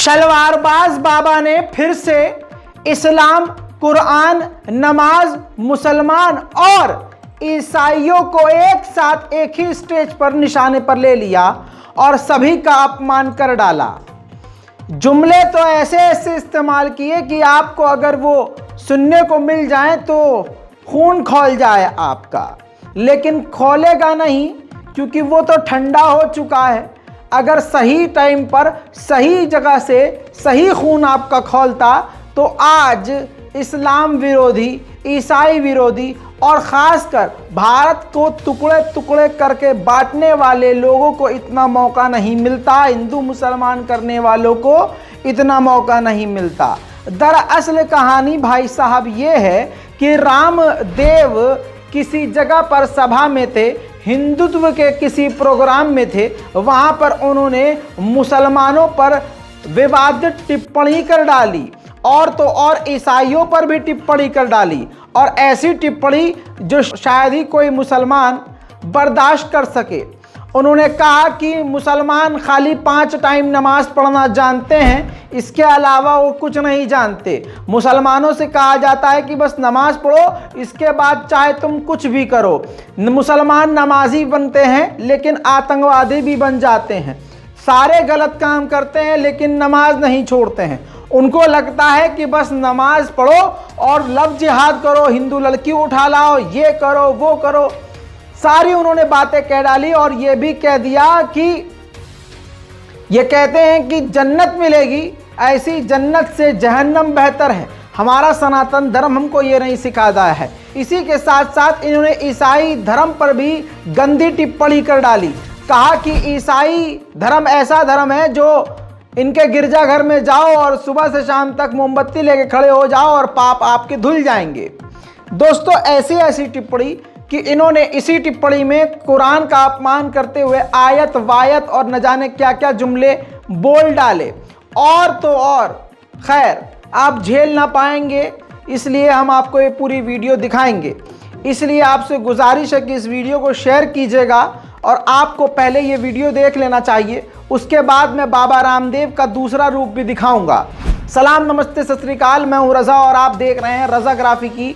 शलवारबाज बाबा ने फिर से इस्लाम, कुरान, नमाज, मुसलमान और ईसाइयों को एक साथ एक ही स्टेज पर निशाने पर ले लिया और सभी का अपमान कर डाला। जुमले तो ऐसे ऐसे इस्तेमाल किए कि आपको अगर वो सुनने को मिल जाए तो खून खौल जाए आपका, लेकिन खौलेगा नहीं क्योंकि वो तो ठंडा हो चुका है। अगर सही टाइम पर सही जगह से सही खून आपका खौलता तो आज इस्लाम विरोधी, ईसाई विरोधी और ख़ासकर भारत को टुकड़े टुकड़े करके बांटने वाले लोगों को इतना मौका नहीं मिलता, हिंदू मुसलमान करने वालों को इतना मौका नहीं मिलता। दरअसल कहानी भाई साहब ये है कि रामदेव किसी जगह पर सभा में थे, हिंदुत्व के किसी प्रोग्राम में थे, वहाँ पर उन्होंने मुसलमानों पर विवादित टिप्पणी कर डाली और तो और ईसाइयों पर भी टिप्पणी कर डाली, और ऐसी टिप्पणी जो शायद ही कोई मुसलमान बर्दाश्त कर सके। उन्होंने कहा कि मुसलमान खाली 5 टाइम नमाज पढ़ना जानते हैं, इसके अलावा वो कुछ नहीं जानते। मुसलमानों से कहा जाता है कि बस नमाज पढ़ो, इसके बाद चाहे तुम कुछ भी करो। मुसलमान नमाजी बनते हैं लेकिन आतंकवादी भी बन जाते हैं, सारे गलत काम करते हैं लेकिन नमाज नहीं छोड़ते हैं। उनको लगता है कि बस नमाज पढ़ो और लव जिहाद करो, हिंदू लड़की उठा लाओ, ये करो वो करो, सारी उन्होंने बातें कह डाली। और ये भी कह दिया कि ये कहते हैं कि जन्नत मिलेगी, ऐसी जन्नत से जहन्नम बेहतर है। हमारा सनातन धर्म हमको ये नहीं सिखाता है। इसी के साथ साथ इन्होंने ईसाई धर्म पर भी गंदी टिप्पणी कर डाली। कहा कि ईसाई धर्म ऐसा धर्म है जो इनके गिरजाघर में जाओ और सुबह से शाम तक मोमबत्ती लेके खड़े हो जाओ और पाप आपके धुल जाएंगे। दोस्तों, ऐसी ऐसी टिप्पणी कि इन्होंने इसी टिप्पणी में कुरान का अपमान करते हुए आयत वायत और न जाने क्या क्या जुमले बोल डाले। और तो और खैर आप झेल ना पाएंगे, इसलिए हम आपको ये पूरी वीडियो दिखाएंगे। इसलिए आपसे गुजारिश है कि इस वीडियो को शेयर कीजिएगा और आपको पहले ये वीडियो देख लेना चाहिए, उसके बाद मैं बाबा रामदेव का दूसरा रूप भी दिखाऊंगा। सलाम, नमस्ते, सत श्री अकाल। मैं हूँ रज़ा और आप देख रहे हैं रज़ाग्राफी की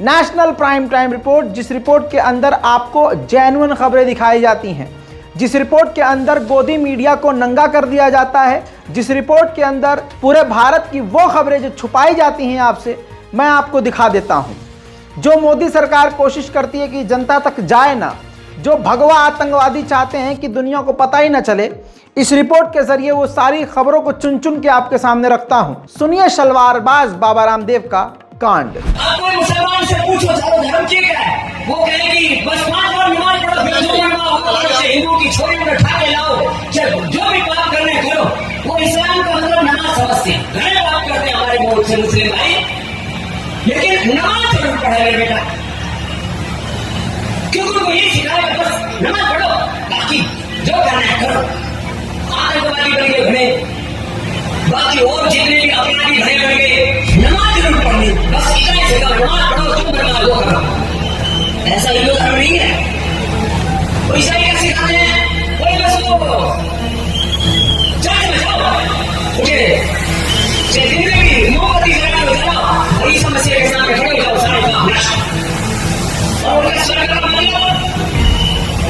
नेशनल प्राइम टाइम रिपोर्ट, जिस रिपोर्ट के अंदर आपको जेन्युइन खबरें दिखाई जाती हैं, जिस रिपोर्ट के अंदर गोदी मीडिया को नंगा कर दिया जाता है, जिस रिपोर्ट के अंदर पूरे भारत की वो खबरें जो छुपाई जाती हैं आपसे, मैं आपको दिखा देता हूं। जो मोदी सरकार कोशिश करती है कि जनता तक जाए ना, जो भगवा आतंकवादी चाहते हैं कि दुनिया को पता ही ना चले, इस रिपोर्ट के जरिए वो सारी खबरों को चुन चुन के आपके सामने रखता हूं। सुनिए शलवारबाज बाबा रामदेव का कांड। आप कोई मुसलमान से पूछो चारों धर्म ठीक है, वो कहेगी बस 5 बार नमाज पढ़ो, फिर जो मरना होगा हिंदू की छोरी में उठा के लाओ, जो भी पाप करने करो। वो इस्लाम का मतलब नमाज समझते हैं। घने बात करते हैं हमारे बहुत से मुस्लिम भाई, लेकिन नमाज जरूर पढ़ेंगे बेटा, क्योंकि उनको ये सिखाएगा बस नमाज पढ़ो, बाकी जो करना है करो। आतंकवादी बन गए घने, बाकी और जितने भी अपराधी घने बन गए, नमाज जरूर पढ़नी, बस इतना ही सिखा, नमाज पढ़ो, जो करना है वो करो। ऐसा हिंदू धर्म नहीं है। वो ईसाई क्या सिखाते हैं, कोई बस वो चर्च में जाओ, उठे जिंदगी मोमबत्ती जलाओ और ईसा मसीह के सामने खड़े हो जाओ, सारे काम नष्ट। और उनका स्वर्ग का मतलब,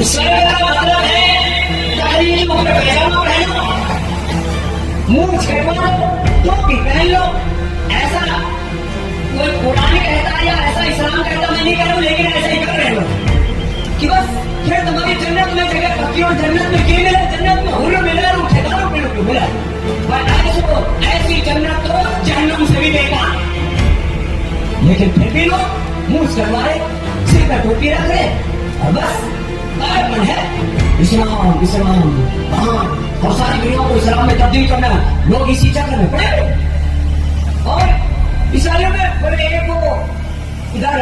स्वर्ग का मतलब है तारीख के ऊपर पैजामा पहनो, मुंह छेड़ो, टोपी पहन लो। ऐसा कोई कुरान कहता है या ऐसा इस्लाम कहता, मैं नहीं कह रहा हूं, लेकिन ऐसा ही कर रहे हो कि बस फिर तुम्हारी जन्नत में जगह पक्की, और जन्नत में क्या मिला, जन्नत में हुर्र मिला और ठेकानों पे मिला। ऐसी जन्नत तो जहन्नम से भी बेकार, लेकिन फिर भी लोग मुंह छुड़वाए, सिर पर टोपी रख रहे और बस मन है इस्लाम इस्लाम। हाँ, और सारी दुनिया को इस्लाम में तब्दील करना, लोग इसी चक्कर में पड़े। और ईसाइयों में बोले एक को इधर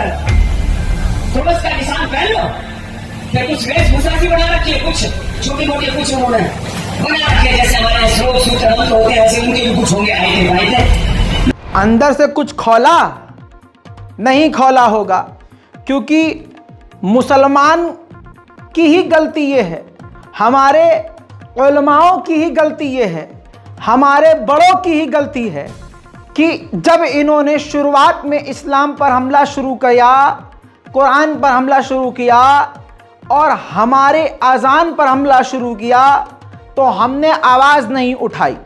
क्रॉस का निशान पहन लो, फिर कुछ वेशभूषा सी बना रखी है, कुछ छोटी मोटी कुछ उन्होंने बना रखी है, जैसे हमारे श्लोक सूत्र मंत्र होते हैं, ऐसे उनके भी कुछ होंगे आए। अंदर से कुछ खोला नहीं खोला होगा, क्योंकि मुसलमान की ही गलती ये है, हमारे उलमाओं की ही गलती ये है, हमारे बड़ों की ही गलती है कि जब इन्होंने शुरुआत में इस्लाम पर हमला शुरू किया, कुरान पर हमला शुरू किया और हमारे अजान पर हमला शुरू किया, तो हमने आवाज़ नहीं उठाई,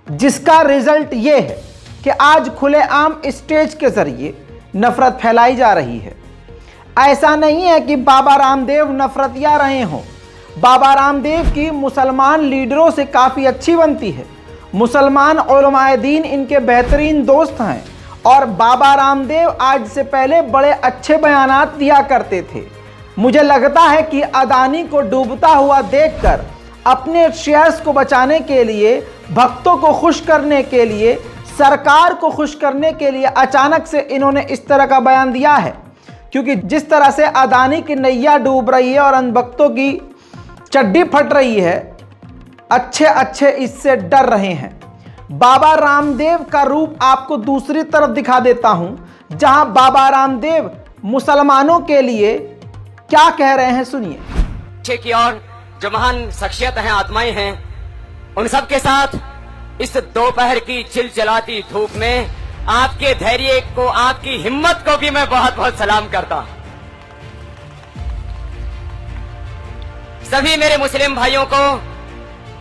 जिसका रिजल्ट ये है कि आज खुलेआम स्टेज के ज़रिए नफ़रत फैलाई जा रही है। ऐसा नहीं है कि बाबा रामदेव नफ़रतिया रहे हों। बाबा रामदेव की मुसलमान लीडरों से काफ़ी अच्छी बनती है। मुसलमान उलमाए दीन इनके बेहतरीन दोस्त हैं और बाबा रामदेव आज से पहले बड़े अच्छे बयानात दिया करते थे। मुझे लगता है कि अदानी को डूबता हुआ देखकर अपने शेयर्स को बचाने के लिए, भक्तों को खुश करने के लिए, सरकार को खुश करने के लिए अचानक से इन्होंने इस तरह का बयान दिया है। क्योंकि जिस तरह से अदानी की नैया डूब रही है और अंधभक्तों की चड्डी फट रही है, अच्छे इससे डर रहे हैं। बाबा रामदेव का रूप आपको दूसरी तरफ दिखा देता हूं, जहां बाबा रामदेव मुसलमानों के लिए क्या कह रहे हैं, सुनिए। पीछे की ओर जो महान शख्सियत हैं, आत्माएं हैं, उन सब के साथ इस दोपहर की चिलचिलाती धूप में आपके धैर्य को, आपकी हिम्मत को भी मैं बहुत बहुत सलाम करता हूं। सभी मेरे मुस्लिम भाइयों को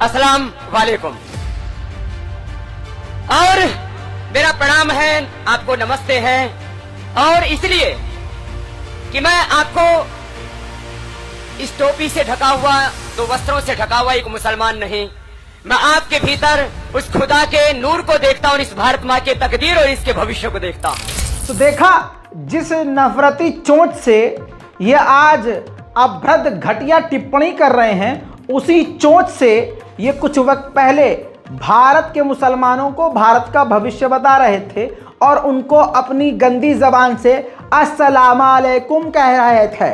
अस्सलाम वालेकुम और मेरा प्रणाम है, आपको नमस्ते है। और इसलिए कि मैं आपको इस टोपी से ढका हुआ, दो वस्त्रों से ढका हुआ एक मुसलमान नहीं, मैं आपके भीतर उस खुदा के नूर को देखता हूं और इस भारत माँ के तकदीर और इसके भविष्य को देखता हूं। तो देखा, जिस नफरती चोट से ये आज अभद्र घटिया टिप्पणी कर रहे हैं, उसी चोट से ये कुछ वक्त पहले भारत के मुसलमानों को भारत का भविष्य बता रहे थे और उनको अपनी गंदी जबान से अस्सलाम वालेकुम कह रहे थे।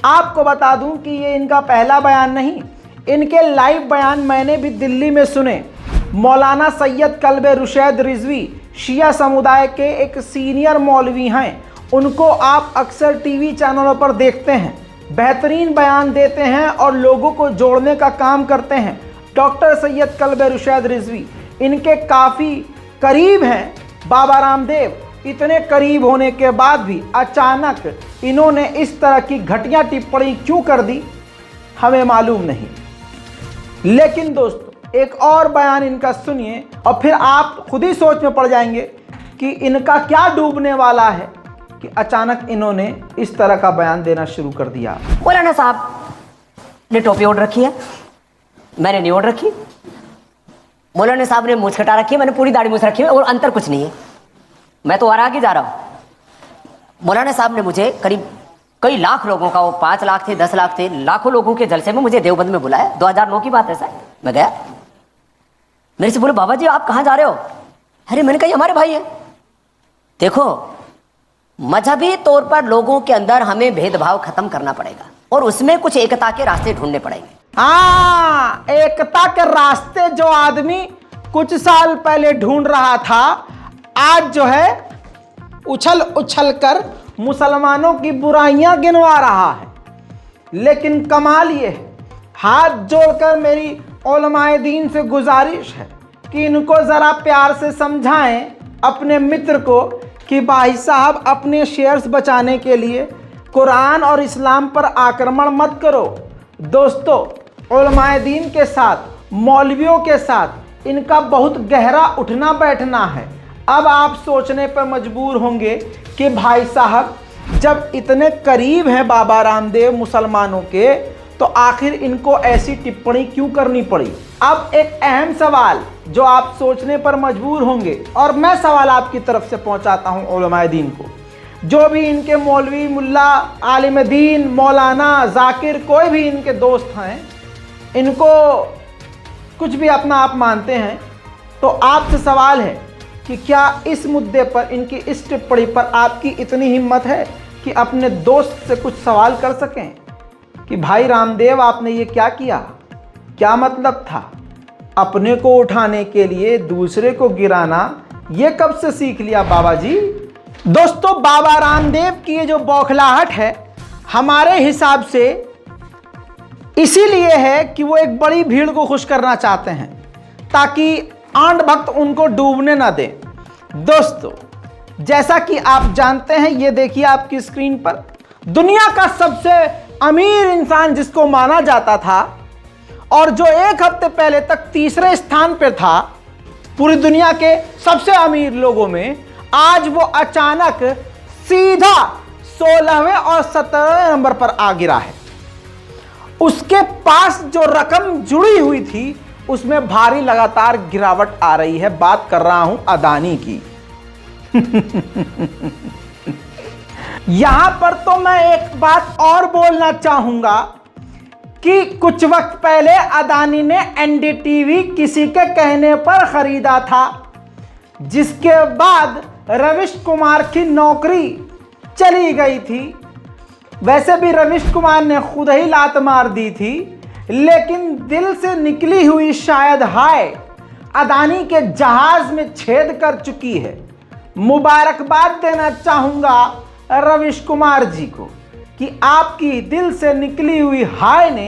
आपको बता दूं कि ये इनका पहला बयान नहीं, इनके लाइव बयान मैंने भी दिल्ली में सुने। मौलाना सैयद कल्बे रुशैद रिजवी शिया समुदाय के एक सीनियर मौलवी हैं, उनको आप अक्सर टीवी चैनलों पर देखते हैं, बेहतरीन बयान देते हैं और लोगों को जोड़ने का काम करते हैं। डॉक्टर सैयद कल्बे रुशैद रिजवी इनके काफ़ी करीब हैं बाबा रामदेव। इतने करीब होने के बाद भी अचानक इन्होंने इस तरह की घटिया टिप्पणी क्यों कर दी, हमें मालूम नहीं। लेकिन दोस्तों, एक और बयान इनका सुनिए और फिर आप खुद ही सोच में पड़ जाएंगे कि इनका क्या डूबने वाला है कि अचानक इन्होंने इस तरह का बयान देना शुरू कर दिया। मौलाना साहब ने टोपी ओढ़ रखी है, मैंने नहीं ओढ़ रखी। मौलाना साहब ने मूछ कटा रखी है, मैंने पूरी दाढ़ी मूछ रखी है और अंतर कुछ नहीं है, मैं तो आगे जा रहा हूं। मौलाना साहब ने मुझे करीब कई लाख लोगों का, वो 5 लाख थे, 10 लाख थे, लाखों लोगों के जलसे में मुझे देवबंद में बुलाया। 2009 की बात है सर। मैं गया, मेरे से बोले बाबा जी आप कहां जा रहे हो? अरे मैंने कहा हमारे भाई है। देखो, मजहबी तौर पर लोगों के अंदर हमें भेदभाव खत्म करना पड़ेगा और उसमें कुछ एकता के रास्ते ढूंढने पड़ेंगे। हाँ, एकता के रास्ते जो आदमी कुछ साल पहले ढूंढ रहा था, आज जो है उछल उछल कर मुसलमानों की बुराइयां गिनवा रहा है। लेकिन कमाल ये है, हाथ जोड़कर मेरी उलमाए दीन से गुजारिश है कि इनको ज़रा प्यार से समझाएं अपने मित्र को कि भाई साहब अपने शेयर्स बचाने के लिए कुरान और इस्लाम पर आक्रमण मत करो। दोस्तों, उलमाए दीन के साथ, मौलवियों के साथ इनका बहुत गहरा उठना बैठना है। अब आप सोचने पर मजबूर होंगे कि भाई साहब जब इतने करीब हैं बाबा रामदेव मुसलमानों के, तो आखिर इनको ऐसी टिप्पणी क्यों करनी पड़ी। अब एक अहम सवाल जो आप सोचने पर मजबूर होंगे, और मैं सवाल आपकी तरफ से पहुंचाता हूं उलमाए दीन को, जो भी इनके मौलवी, मुल्ला, आलिम दीन, मौलाना, जाकिर, कोई भी इनके दोस्त हैं, इनको कुछ भी अपना आप मानते हैं, तो आपसे सवाल है कि क्या इस मुद्दे पर, इनकी इस टिप्पणी पर आपकी इतनी हिम्मत है कि अपने दोस्त से कुछ सवाल कर सकें कि भाई रामदेव आपने ये क्या किया, क्या मतलब था? अपने को उठाने के लिए दूसरे को गिराना, ये कब से सीख लिया बाबा जी? दोस्तों, बाबा रामदेव की ये जो बौखलाहट है, हमारे हिसाब से इसीलिए है कि वो एक बड़ी भीड़ को खुश करना चाहते हैं, ताकि आंध भक्त उनको डूबने ना दें। दोस्तों, जैसा कि आप जानते हैं, ये देखिए आपकी स्क्रीन पर, दुनिया का सबसे अमीर इंसान जिसको माना जाता था और जो एक हफ्ते पहले तक तीसरे स्थान पर था पूरी दुनिया के सबसे अमीर लोगों में, आज वो अचानक सीधा 16वें और 17वें नंबर पर आ गिरा है। उसके पास जो रकम जुड़ी हुई थी उसमें भारी लगातार गिरावट आ रही है। बात कर रहा हूं अदानी की। यहां पर तो मैं एक बात और बोलना चाहूंगा कि कुछ वक्त पहले अदानी ने एनडीटीवी किसी के कहने पर खरीदा था, जिसके बाद रवीश कुमार की नौकरी चली गई थी। वैसे भी रवीश कुमार ने खुद ही लात मार दी थी, लेकिन दिल से निकली हुई शायद हाय अदानी के जहाज में छेद कर चुकी है। मुबारकबाद देना चाहूंगा रवीश कुमार जी को कि आपकी दिल से निकली हुई हाय ने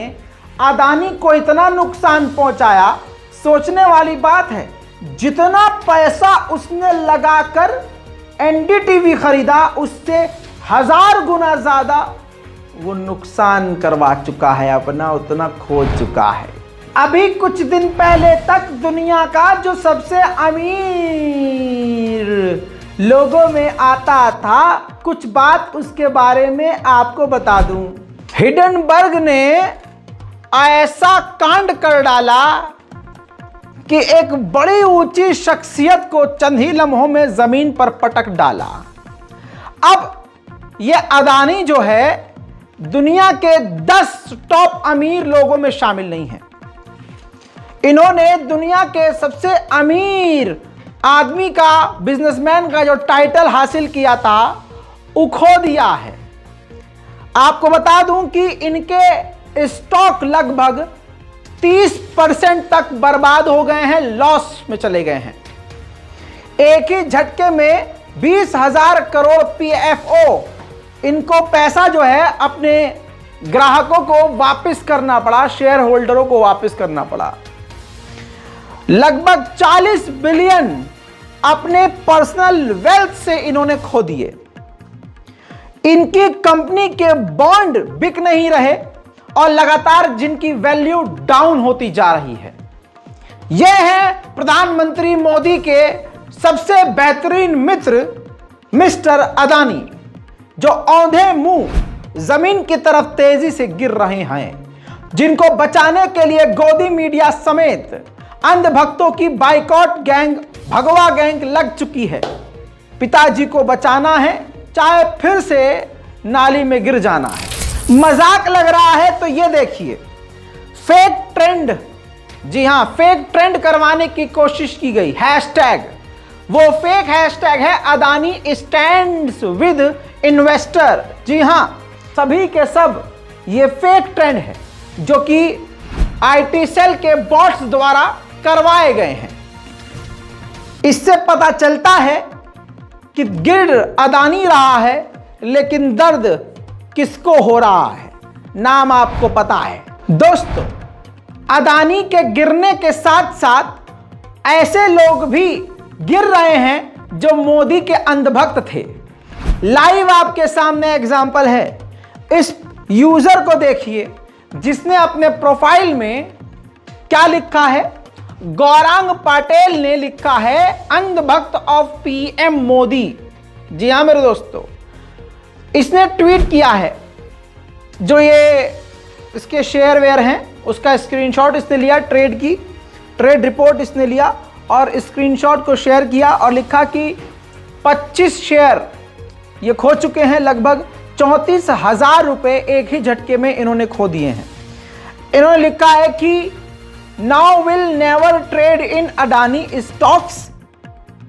अदानी को इतना नुकसान पहुंचाया। सोचने वाली बात है, जितना पैसा उसने लगाकर एनडीटीवी खरीदा उससे 1000 गुना ज्यादा वो नुकसान करवा चुका है, अपना उतना खो चुका है। अभी कुछ दिन पहले तक दुनिया का जो सबसे अमीर लोगों में आता था, कुछ बात उसके बारे में आपको बता दूं। हिडनबर्ग ने ऐसा कांड कर डाला कि एक बड़ी ऊंची शख्सियत को चंद ही लम्हों में जमीन पर पटक डाला। अब यह अदानी जो है दुनिया के 10 टॉप अमीर लोगों में शामिल नहीं है। इन्होंने दुनिया के सबसे अमीर आदमी का, बिजनेसमैन का जो टाइटल हासिल किया था वो खो दिया है। आपको बता दूं कि इनके स्टॉक लगभग 30% तक बर्बाद हो गए हैं, लॉस में चले गए हैं। एक ही झटके में 20,000 करोड़ पीएफओ इनको पैसा जो है अपने ग्राहकों को वापस करना पड़ा, शेयर होल्डरों को वापस करना पड़ा। लगभग 40 बिलियन अपने पर्सनल वेल्थ से इन्होंने खो दिए। इनकी कंपनी के बॉन्ड बिक नहीं रहे और लगातार जिनकी वैल्यू डाउन होती जा रही है। यह है प्रधानमंत्री मोदी के सबसे बेहतरीन मित्र मिस्टर अदानी, जो औंधे मुंह जमीन की तरफ तेजी से गिर रहे हैं, जिनको बचाने के लिए गोदी मीडिया समेत अंधभक्तों की बाइकॉट गैंग, भगवा गैंग लग चुकी है। पिताजी को बचाना है, चाहे फिर से नाली में गिर जाना है। मजाक लग रहा है तो ये देखिए, फेक ट्रेंड, जी हां, फेक ट्रेंड करवाने की कोशिश की गई। हैशटैग, वो फेक हैशटैग है अदानी स्टैंड्स विद इन्वेस्टर। जी हां, सभी के सब ये फेक ट्रेंड है जो कि आईटी सेल के बॉट्स द्वारा करवाए गए हैं। इससे पता चलता है कि गिर अदानी रहा है, लेकिन दर्द किसको हो रहा है, नाम आपको पता है। दोस्तों, अदानी के गिरने के साथ साथ ऐसे लोग भी गिर रहे हैं जो मोदी के अंधभक्त थे। लाइव आपके सामने एग्जाम्पल है। इस यूजर को देखिए जिसने अपने प्रोफाइल में क्या लिखा है। गौरांग पटेल ने लिखा है अंधभक्त ऑफ पीएम मोदी। जी हां मेरे दोस्तों, इसने ट्वीट किया है। जो ये इसके शेयरवेयर हैं उसका स्क्रीनशॉट इसने लिया, ट्रेड रिपोर्ट इसने लिया और स्क्रीनशॉट को शेयर किया और लिखा कि 25 शेयर ये खो चुके हैं। लगभग 34,000 रुपए एक ही झटके में इन्होंने खो दिए हैं। इन्होंने लिखा है कि now will never trade in Adani stocks,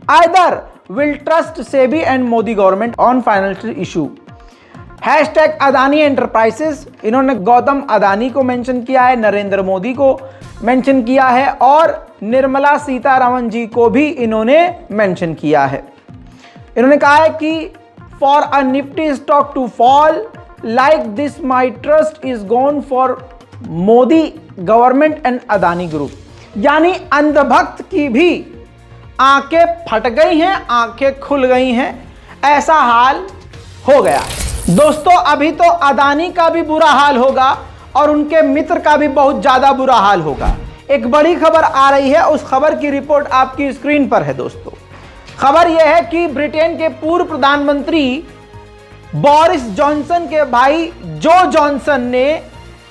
either will trust SEBI and Modi government on financial issue. Hashtag Adani enterprises, इन्होंने गौतम अदानी को मेंशन किया है, नरेंद्र मोदी को मेंशन किया है और निर्मला सीतारमण जी को भी इन्होंने मेंशन किया है। इन्होंने कहा है कि for a Nifty stock to fall like this my trust is gone for Modi government and Adani group. यानी अंधभक्त की भी आंखें फट गई हैं, आंखें खुल गई हैं, ऐसा हाल हो गया। दोस्तों अभी तो अदानी का भी बुरा हाल होगा और उनके मित्र का भी बहुत ज्यादा बुरा हाल होगा। एक बड़ी खबर आ रही है, उस खबर की रिपोर्ट आपकी स्क्रीन पर है। दोस्तों खबर यह है कि ब्रिटेन के पूर्व प्रधानमंत्री बोरिस जॉनसन के भाई जो जॉनसन ने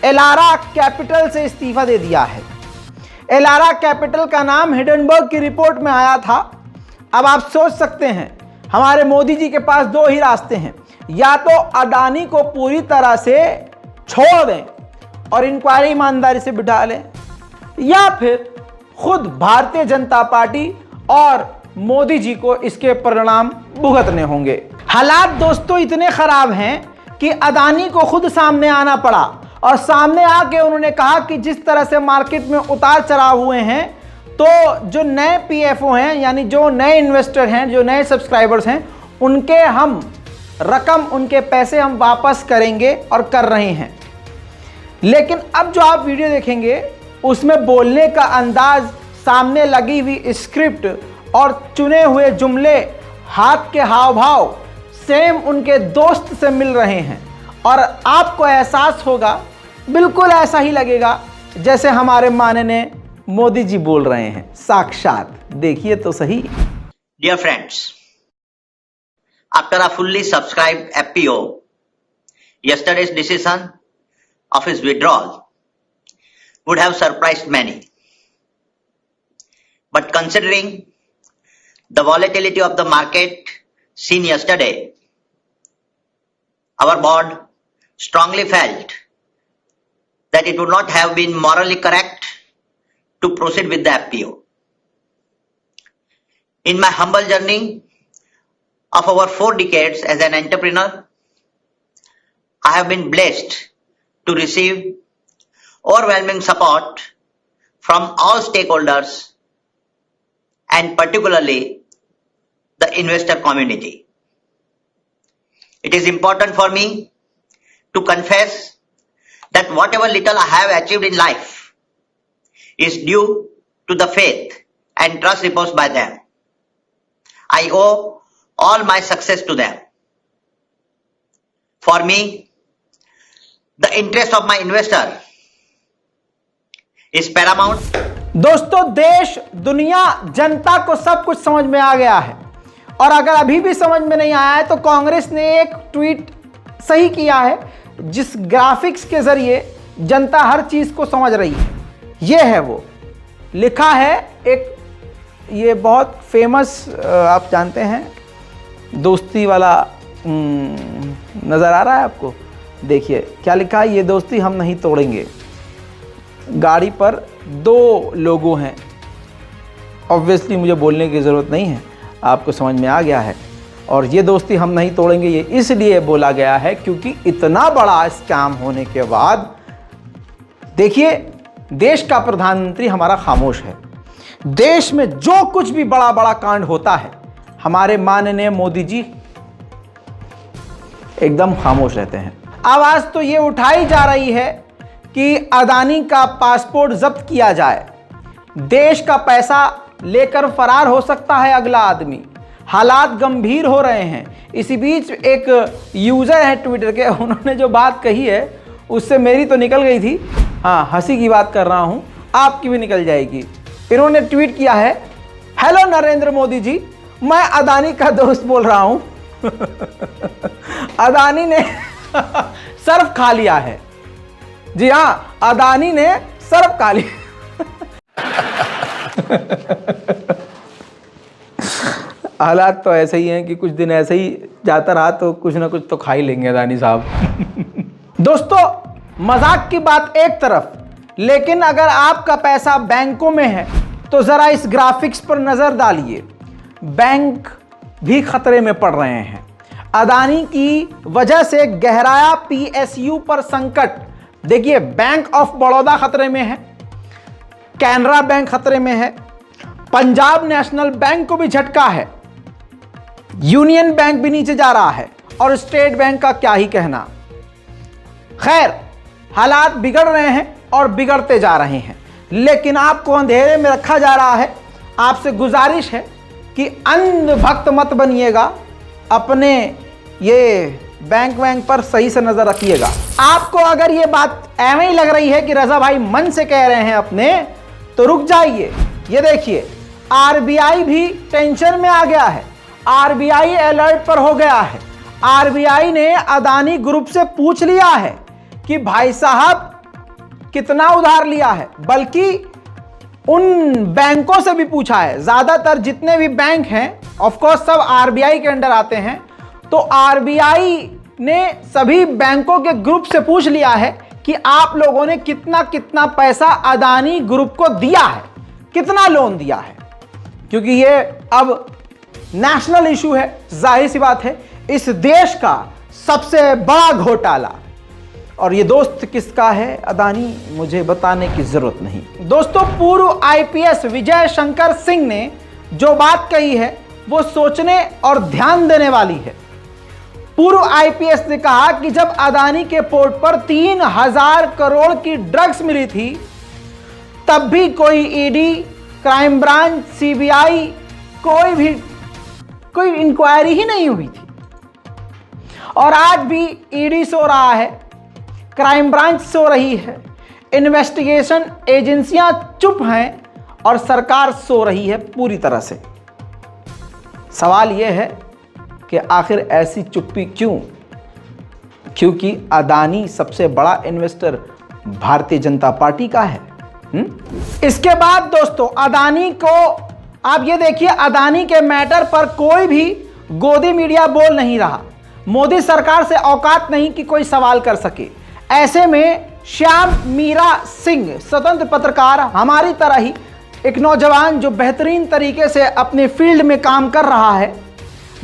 एलारा कैपिटल से इस्तीफा दे दिया है। एलारा कैपिटल का नाम हिंडनबर्ग की रिपोर्ट में आया था। अब आप सोच सकते हैं हमारे मोदी जी के पास दो ही रास्ते हैं, या तो अडानी को पूरी तरह से छोड़ दें और इंक्वायरी ईमानदारी से बिठा लें, या फिर खुद भारतीय जनता पार्टी और मोदी जी को इसके परिणाम भुगतने होंगे। हालात दोस्तों इतने खराब हैं कि अदानी को खुद सामने आना पड़ा और सामने आके उन्होंने कहा कि जिस तरह से मार्केट में उतार चढ़ाव हुए हैं, तो जो नए पीएफओ हैं, यानी जो नए इन्वेस्टर हैं, जो नए सब्सक्राइबर्स हैं, उनके हम रकम, उनके पैसे हम वापस करेंगे और कर रहे हैं। लेकिन अब जो आप वीडियो देखेंगे उसमें बोलने का अंदाज, सामने लगी हुई स्क्रिप्ट और चुने हुए जुमले, हाथ के हाव भाव सेम उनके दोस्त से मिल रहे हैं और आपको एहसास होगा, बिल्कुल ऐसा ही लगेगा जैसे हमारे माननीय मोदी जी बोल रहे हैं साक्षात। देखिए तो सही। Dear friends, after a fully subscribed FPO, yesterday's decision of his withdrawal would have surprised many. But considering the volatility of the market seen yesterday, our board strongly felt that it would not have been morally correct to proceed with the FPO. In my humble journey of over 4 decades as an entrepreneur, I have been blessed to receive overwhelming support from all stakeholders and particularly the investor community. It is important for me to confess that whatever little I have achieved in life is due to the faith and trust reposed by them. I owe all my success to them. For me, the interest of my investor is paramount. दोस्तों देश, दुनिया, जनता को सब कुछ समझ में आ गया है और अगर अभी भी समझ में नहीं आया है तो कांग्रेस ने एक ट्वीट सही किया है, जिस ग्राफिक्स के जरिए जनता हर चीज को समझ रही है। ये है वो, लिखा है एक, ये बहुत फेमस, आप जानते हैं, दोस्ती वाला नजर आ रहा है आपको? देखिए क्या लिखा है, ये दोस्ती हम नहीं तोड़ेंगे। गाड़ी पर 2 लोगो हैं। ऑब्वियसली मुझे बोलने की ज़रूरत नहीं है, आपको समझ में आ गया है। और ये दोस्ती हम नहीं तोड़ेंगे ये इसलिए बोला गया है क्योंकि इतना बड़ा स्कैम होने के बाद, देखिए देश का प्रधानमंत्री हमारा खामोश है। देश में जो कुछ भी बड़ा बड़ा कांड होता है, हमारे माननीय मोदी जी एकदम खामोश रहते हैं। आवाज़ तो ये उठाई जा रही है कि अदानी का पासपोर्ट जब्त किया जाए, देश का पैसा लेकर फरार हो सकता है अगला आदमी। हालात गंभीर हो रहे हैं। इसी बीच एक यूज़र है ट्विटर के, उन्होंने जो बात कही है उससे मेरी तो निकल गई थी, हाँ हंसी की बात कर रहा हूँ, आपकी भी निकल जाएगी। इन्होंने ट्वीट किया है, हेलो नरेंद्र मोदी जी, मैं अदानी का दोस्त बोल रहा हूँ। अदानी ने सर्फ खा लिया है। जी हाँ, अदानी ने सर्फ खा लिया। हालात तो ऐसे ही हैं कि कुछ दिन ऐसे ही जाता रहा तो कुछ ना कुछ तो खा ही लेंगे अदानी साहब। दोस्तों मजाक की बात एक तरफ, लेकिन अगर आपका पैसा बैंकों में है तो जरा इस ग्राफिक्स पर नजर डालिए। बैंक भी खतरे में पड़ रहे हैं। अदानी की वजह से गहराया पीएसयू पर संकट। देखिए बैंक ऑफ बड़ौदा खतरे में है, कैनरा बैंक खतरे में है, पंजाब नेशनल बैंक को भी झटका है, यूनियन बैंक भी नीचे जा रहा है और स्टेट बैंक का क्या ही कहना। खैर हालात बिगड़ रहे हैं और बिगड़ते जा रहे हैं। लेकिन आपको अंधेरे में रखा जा रहा है। आपसे गुजारिश है कि अंध भक्त मत बनिएगा, अपने ये बैंक पर सही से नजर रखिएगा। आपको अगर ये बात ऐਵੇਂ ही लग रही है कि रजा भाई मन से कह रहे हैं अपने, तो रुक जाइए। ये देखिए, आरबीआई भी टेंशन में आ गया है, आरबीआई अलर्ट पर हो गया है। आरबीआई ने अदानी ग्रुप से पूछ लिया है कि भाई साहब कितना उधार लिया है, बल्कि उन बैंकों से भी पूछा है। ज्यादातर जितने भी बैंक हैं ऑफ कोर्स सब आरबीआई के अंडर आते हैं, तो आरबीआई ने सभी बैंकों के ग्रुप से पूछ लिया है कि आप लोगों ने कितना कितना पैसा अदानी ग्रुप को दिया है, कितना लोन दिया है, क्योंकि ये अब नेशनल इशू है। जाहिर सी बात है, इस देश का सबसे बड़ा घोटाला। और ये दोस्त किसका है अदानी, मुझे बताने की जरूरत नहीं। दोस्तों, पूर्व आईपीएस विजय शंकर सिंह ने जो बात कही है वो सोचने और ध्यान देने वाली है। पूर्व आईपीएस ने कहा कि जब अदानी के पोर्ट पर 3000 करोड़ की ड्रग्स मिली थी, तब भी कोई ईडी, क्राइम ब्रांच, सीबीआई कोई इंक्वायरी ही नहीं हुई थी। और आज भी ईडी सो रहा है, क्राइम ब्रांच सो रही है, इन्वेस्टिगेशन एजेंसियां चुप हैं और सरकार सो रही है पूरी तरह से। सवाल यह है कि आखिर ऐसी चुप्पी क्यों? क्योंकि अदानी सबसे बड़ा इन्वेस्टर भारतीय जनता पार्टी का है। इसके बाद दोस्तों, अदानी को आप ये देखिए, अदानी के मैटर पर कोई भी गोदी मीडिया बोल नहीं रहा। मोदी सरकार से औकात नहीं कि कोई सवाल कर सके। ऐसे में श्याम मीरा सिंह, स्वतंत्र पत्रकार, हमारी तरह ही एक नौजवान जो बेहतरीन तरीके से अपने फील्ड में काम कर रहा है,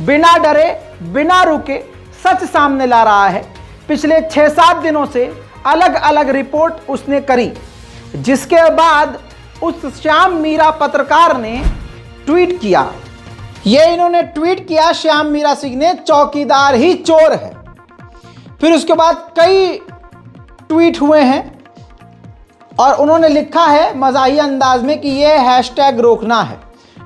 बिना डरे बिना रुके सच सामने ला रहा है। पिछले 6-7 दिनों से अलग अलग रिपोर्ट उसने करी, जिसके बाद उस श्याम मीरा पत्रकार ने ट्वीट किया। ये इन्होंने ट्वीट किया श्याम मीरा सिंह ने, चौकीदार ही चोर है। फिर उसके बाद कई ट्वीट हुए हैं और उन्होंने लिखा है मज़ाहिया अंदाज में कि ये हैशटैग रोकना है।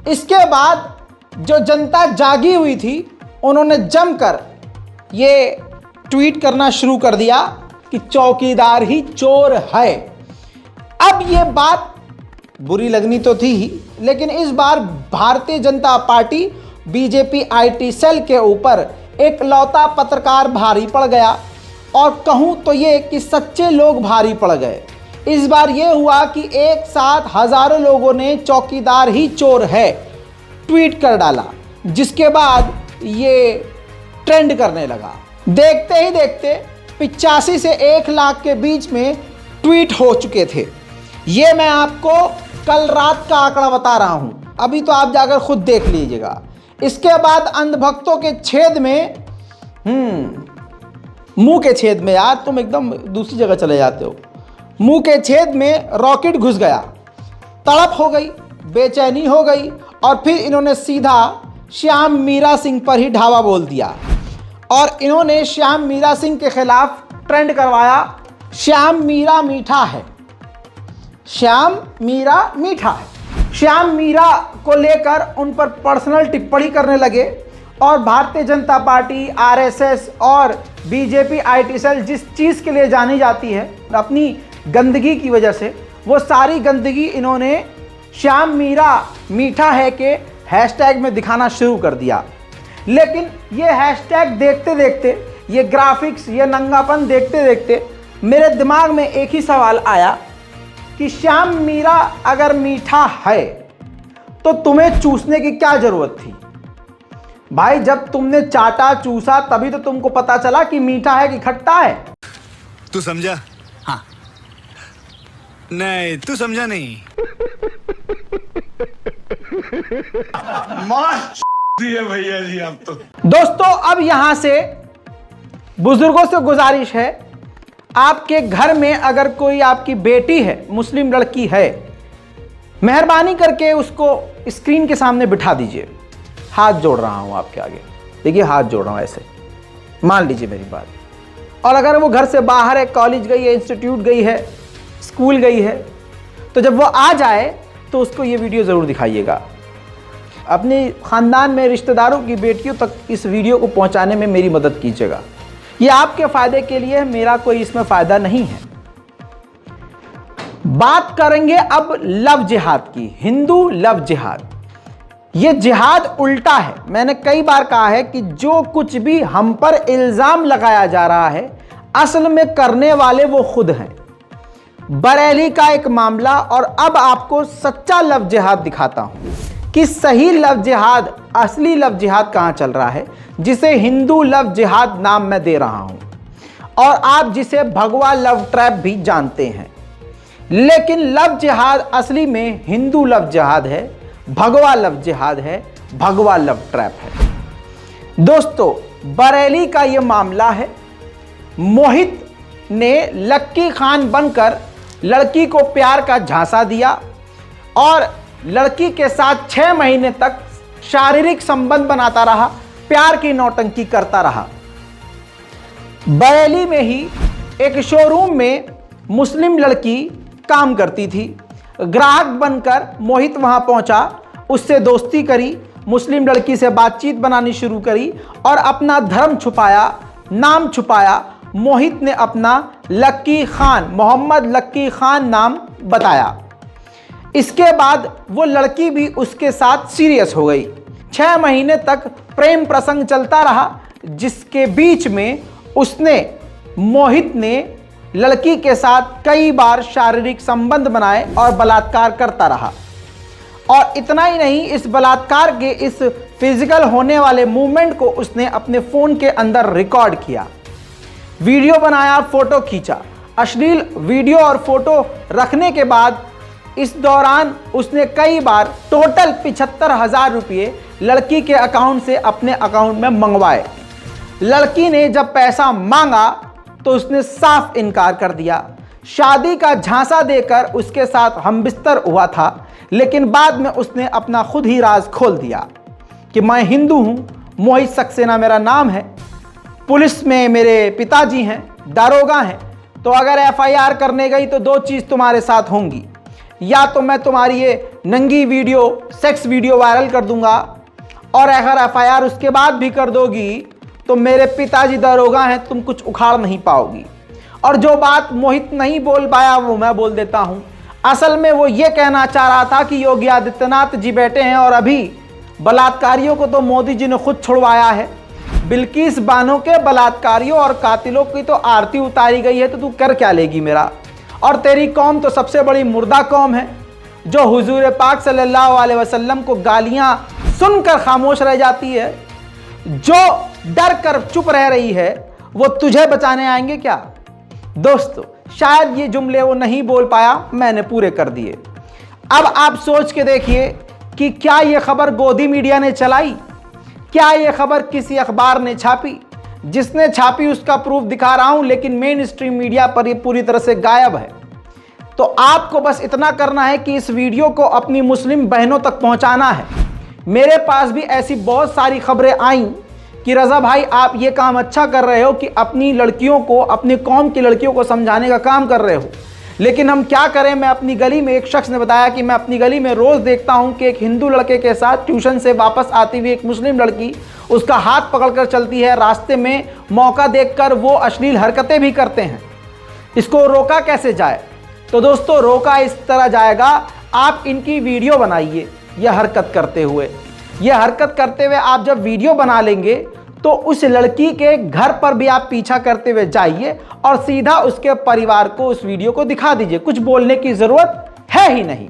इसके बाद जो जनता जागी हुई थी, उन्होंने जमकर ये ट्वीट करना शुरू कर दिया कि चौकीदार ही चोर है। अब ये बात बुरी लगनी तो थी ही, लेकिन इस बार Bharatiya Janata party BJP IT cell के ऊपर एक लौता पत्रकार भारी पड़ गया, और कहूं तो ये कि सच्चे लोग भारी पड़ गए। इस बार ये हुआ कि एक साथ हजारों लोगों ने चौकीदार ही चोर है ट्वीट कर डाला, जिसके बाद ये ट्रेंड करने लगा। देखते ही देखते 85 से 1 लाख के बीच में ट्वीट हो चुके थे। ये मैं आपको कल रात का आंकड़ा बता रहा हूं, अभी तो आप जाकर खुद देख लीजिएगा। इसके बाद अंधभक्तों के छेद में, मुंह के छेद में, यार तुम एकदम दूसरी जगह चले जाते हो। मुंह के छेद में रॉकेट घुस गया, तड़प हो गई, बेचैनी हो गई, और फिर इन्होंने सीधा श्याम मीरा सिंह पर ही ढावा बोल दिया और इन्होंने श्याम मीरा सिंह के खिलाफ ट्रेंड करवाया। श्याम मीरा मीठा है, श्याम मीरा मीठा है। श्याम मीरा को लेकर उन पर पर्सनल टिप्पणी करने लगे, और भारतीय जनता पार्टी, आरएसएस और बीजेपी आईटी सेल जिस चीज़ के लिए जानी जाती है अपनी गंदगी की वजह से, वो सारी गंदगी इन्होंने श्याम मीरा मीठा है के हैशटैग में दिखाना शुरू कर दिया। लेकिन ये हैशटैग देखते देखते, ये ग्राफिक्स, ये नंगापन देखते देखते मेरे दिमाग में एक ही सवाल आया कि श्याम मीरा अगर मीठा है तो तुम्हें चूसने की क्या जरूरत थी भाई? जब तुमने चाटा चूसा तभी तो तुमको पता चला कि मीठा है कि खट्टा है। तू समझा? हाँ। नहीं, तू समझा नहीं। है भैया जी आप तो। दोस्तों, अब यहां से बुजुर्गों से गुजारिश है, आपके घर में अगर कोई आपकी बेटी है, मुस्लिम लड़की है, मेहरबानी करके उसको स्क्रीन के सामने बिठा दीजिए। हाथ जोड़ रहा हूं आपके आगे, देखिए हाथ जोड़ रहा हूं ऐसे, मान लीजिए मेरी बात। और अगर वो घर से बाहर है, कॉलेज गई है, इंस्टीट्यूट गई है, स्कूल गई है, तो तो जब वो आ जाए तो उसको ये वीडियो ज़रूर दिखाइएगा। अपने ख़ानदान में रिश्तेदारों की बेटियों तक इस वीडियो को पहुंचाने में मेरी मदद कीजिएगा। ये आपके फ़ायदे के लिए है, मेरा कोई इसमें फ़ायदा नहीं है। बात करेंगे अब लव जिहाद की, हिंदू लव जिहाद। ये जिहाद उल्टा है। मैंने कई बार कहा है कि जो कुछ भी हम पर इल्ज़ाम लगाया जा रहा है असल में करने वाले वो खुद हैं। बरेली का एक मामला, और अब आपको सच्चा लव जिहाद दिखाता हूं कि सही लव जिहाद, असली लव जिहाद कहां चल रहा है, जिसे हिंदू लव जिहाद नाम मैं दे रहा हूं, और आप जिसे भगवा लव ट्रैप भी जानते हैं। लेकिन लव जिहाद असली में हिंदू लव जिहाद है, भगवा लव जिहाद है, भगवा लव ट्रैप है। दोस्तों, बरेली का यह मामला है। मोहित ने लक्की खान बनकर लड़की को प्यार का झांसा दिया और लड़की के साथ 6 महीने तक शारीरिक संबंध बनाता रहा, प्यार की नौटंकी करता रहा। बरेली में ही एक शोरूम में मुस्लिम लड़की काम करती थी। ग्राहक बनकर मोहित वहां पहुंचा, उससे दोस्ती करी, मुस्लिम लड़की से बातचीत बनानी शुरू करी और अपना धर्म छुपाया, नाम छुपाया। मोहित ने अपना लक्की खान, मोहम्मद लक्की खान नाम बताया। इसके बाद वो लड़की भी उसके साथ सीरियस हो गई। 6 महीने तक प्रेम प्रसंग चलता रहा, जिसके बीच में मोहित ने लड़की के साथ कई बार शारीरिक संबंध बनाए और बलात्कार करता रहा। और इतना ही नहीं, इस बलात्कार के इस फिजिकल होने वाले मूवमेंट को उसने अपने फ़ोन के अंदर रिकॉर्ड किया, वीडियो बनाया, फ़ोटो खींचा। अश्लील वीडियो और फोटो रखने के बाद इस दौरान उसने कई बार टोटल 75,000 रुपये लड़की के अकाउंट से अपने अकाउंट में मंगवाए। लड़की ने जब पैसा मांगा तो उसने साफ इनकार कर दिया। शादी का झांसा देकर उसके साथ हमबिस्तर हुआ था, लेकिन बाद में उसने अपना खुद ही राज खोल दिया कि मैं हिंदू हूं, मोहित सक्सेना मेरा नाम है, पुलिस में मेरे पिताजी हैं, दारोगा हैं, तो अगर एफआईआर करने गई तो 2 चीज़ तुम्हारे साथ होंगी, या तो मैं तुम्हारी ये नंगी वीडियो, सेक्स वीडियो वायरल कर दूंगा, और अगर एफआईआर उसके बाद भी कर दोगी तो मेरे पिताजी दारोगा हैं, तुम कुछ उखाड़ नहीं पाओगी। और जो बात मोहित नहीं बोल पाया वो मैं बोल देता हूं। असल में वो ये कहना चाह रहा था कि योगी आदित्यनाथ जी बैठे हैं और अभी बलात्कारियों को तो मोदी जी ने खुद छुड़वाया है, बिल्किस बानो के बलात्कारियों और कातिलों की तो आरती उतारी गई है, तो तू कर क्या लेगी मेरा। और तेरी कौम तो सबसे बड़ी मुर्दा कौम है, जो हुजूर पाक सल्लल्लाहु अलैहि वसल्लम को गालियां सुनकर खामोश रह जाती है, जो डर कर चुप रह रही है, वो तुझे बचाने आएंगे क्या। दोस्तों, शायद ये जुमले वो नहीं बोल पाया, मैंने पूरे कर दिए। अब आप सोच के देखिए कि क्या ये खबर गोदी मीडिया ने चलाई, क्या ये खबर किसी अखबार ने छापी। जिसने छापी उसका प्रूफ दिखा रहा हूं, लेकिन मेन स्ट्रीम मीडिया पर ये पूरी तरह से गायब है। तो आपको बस इतना करना है कि इस वीडियो को अपनी मुस्लिम बहनों तक पहुंचाना है। मेरे पास भी ऐसी बहुत सारी खबरें आईं कि रज़ा भाई आप ये काम अच्छा कर रहे हो कि अपनी लड़कियों को, अपनी कौम की लड़कियों को समझाने का काम कर रहे हो, लेकिन हम क्या करें। मैं अपनी गली में, एक शख्स ने बताया कि मैं अपनी गली में रोज़ देखता हूं कि एक हिंदू लड़के के साथ ट्यूशन से वापस आती हुई एक मुस्लिम लड़की उसका हाथ पकड़कर चलती है, रास्ते में मौका देखकर वो अश्लील हरकतें भी करते हैं। इसको रोका कैसे जाए। तो दोस्तों, रोका इस तरह जाएगा, आप इनकी वीडियो बनाइए यह हरकत करते हुए। यह हरकत करते हुए आप जब वीडियो बना लेंगे तो उस लड़की के घर पर भी आप पीछा करते हुए जाइए और सीधा उसके परिवार को उस वीडियो को दिखा दीजिए। कुछ बोलने की जरूरत है ही नहीं,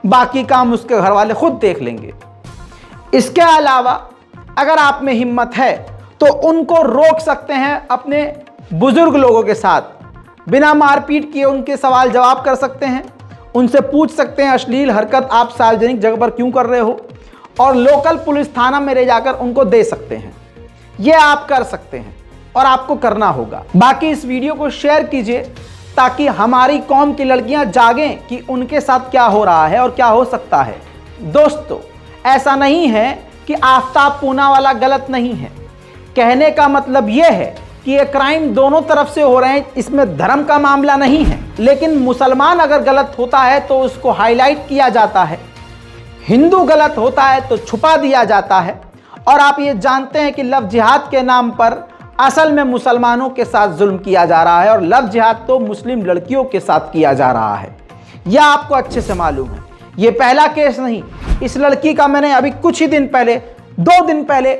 बाकी काम उसके घर वाले खुद देख लेंगे। इसके अलावा अगर आप में हिम्मत है तो उनको रोक सकते हैं, अपने बुजुर्ग लोगों के साथ बिना मारपीट किए उनके सवाल जवाब कर सकते हैं, उनसे पूछ सकते हैं अश्लील हरकत आप सार्वजनिक जगह पर क्यों कर रहे हो, और लोकल पुलिस थाना में ले जाकर उनको दे सकते हैं। ये आप कर सकते हैं और आपको करना होगा। बाकी इस वीडियो को शेयर कीजिए ताकि हमारी कौम की लड़कियां जागें कि उनके साथ क्या हो रहा है और क्या हो सकता है। दोस्तों, ऐसा नहीं है कि आफ्ताब पूना वाला गलत नहीं है। कहने का मतलब यह है कि ये क्राइम दोनों तरफ से हो रहे हैं, इसमें धर्म का मामला नहीं है। लेकिन मुसलमान अगर गलत होता है तो उसको हाईलाइट किया जाता है, हिंदू गलत होता है तो छुपा दिया जाता है। और आप ये जानते हैं कि लव जिहाद के नाम पर असल में मुसलमानों के साथ जुल्म किया जा रहा है, और लव जिहाद तो मुस्लिम लड़कियों के साथ किया जा रहा है। यह आपको अच्छे से मालूम है। ये पहला केस नहीं, इस लड़की का मैंने अभी कुछ ही दिन पहले, 2 दिन पहले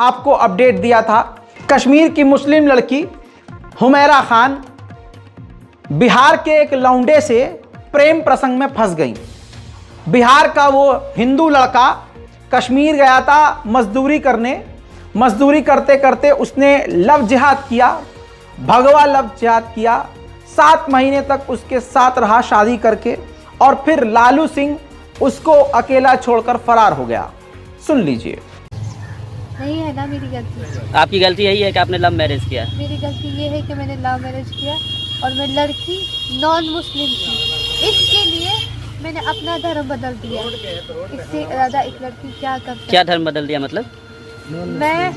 आपको अपडेट दिया था। कश्मीर की मुस्लिम लड़की हुमैरा खान बिहार के एक लौंडे से प्रेम प्रसंग में फंस गई। बिहार का वो हिंदू लड़का कश्मीर गया था मजदूरी करने, मजदूरी करते करते उसने लव जिहाद किया, भगवा लव जिहाद किया। 7 महीने तक उसके साथ रहा शादी करके, और फिर लालू सिंह उसको अकेला छोड़कर फरार हो गया। सुन लीजिए। नहीं है ना मेरी गलती। आपकी गलती यही है कि आपने लव मैरिज किया। मेरी गलती ये है कि मैंने लव मैरिज किया और मैं लड़की नॉन मुस्लिम थी, इसके लिए मैंने अपना धर्म बदल दिया। इससे ज़्यादा एक लड़की क्या कर सकती? क्या धर्म बदल दिया मतलब? मैं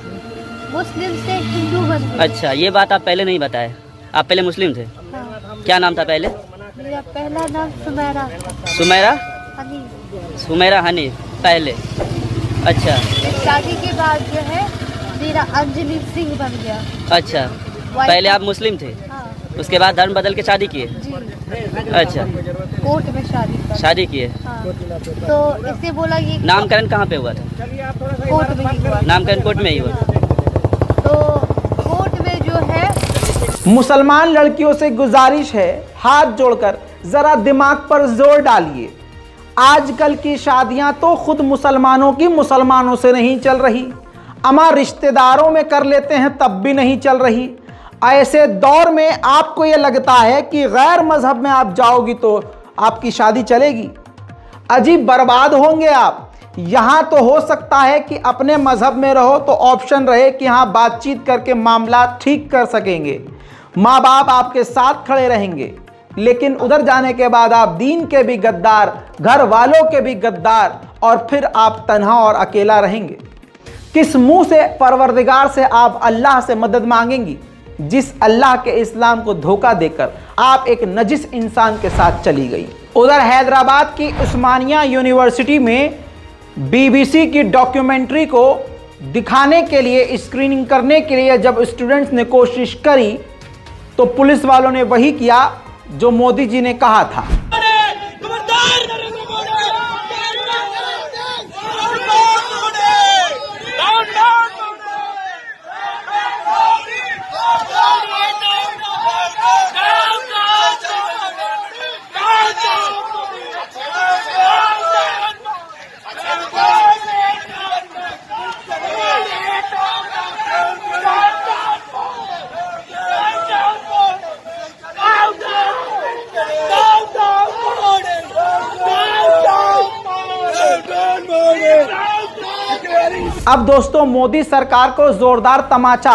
मुस्लिम से हिंदू बन गई। अच्छा, ये बात आप पहले नहीं बताए। आप पहले मुस्लिम थे? हाँ। क्या नाम था पहले? मेरा पहला नाम सुमेरा। सुमेरा? हनीफ। सुमेरा हनीफ पहले। अच्छा। शादी के बाद जो है मेरा अंजलि सिंह बन गया। अच्छा, पहले आप मुस्लिम थे? हाँ। उसके बाद धर्म बदल के शादी किए? जी। अच्छा, कोर्ट में शादी किए। हाँ। तो इससे बोला ये नामकरण कहाँ पे हुआ था? कोर्ट में ही हुआ। नामकरण कोर्ट में ही हुआ। तो कोर्ट में जो है, मुसलमान लड़कियों से गुजारिश है, हाथ जोड़कर जरा दिमाग पर जोर डालिए। आजकल की शादियां तो खुद मुसलमानों की मुसलमानों से नहीं चल रही, अमा रिश्तेदारों में कर लेते हैं तब भी नहीं चल रही। ऐसे दौर में आपको ये लगता है कि गैर मजहब में आप जाओगी तो आपकी शादी चलेगी? अजीब बर्बाद होंगे आप। यहाँ तो हो सकता है कि अपने मजहब में रहो तो ऑप्शन रहे कि हाँ बातचीत करके मामला ठीक कर सकेंगे, माँ बाप आपके साथ खड़े रहेंगे। लेकिन उधर जाने के बाद आप दीन के भी गद्दार, घर वालों के भी गद्दार, और फिर आप तन्हा और अकेला रहेंगे। किस मुंह से परवरदिगार से आप अल्लाह से मदद मांगेंगी, जिस अल्लाह के इस्लाम को धोखा देकर आप एक नजिस इंसान के साथ चली गई। उधर हैदराबाद की उस्मानिया यूनिवर्सिटी में बीबीसी की डॉक्यूमेंट्री को दिखाने के लिए, स्क्रीनिंग करने के लिए जब स्टूडेंट्स ने कोशिश करी तो पुलिस वालों ने वही किया जो मोदी जी ने कहा था। अब दोस्तों, मोदी सरकार को जोरदार तमाचा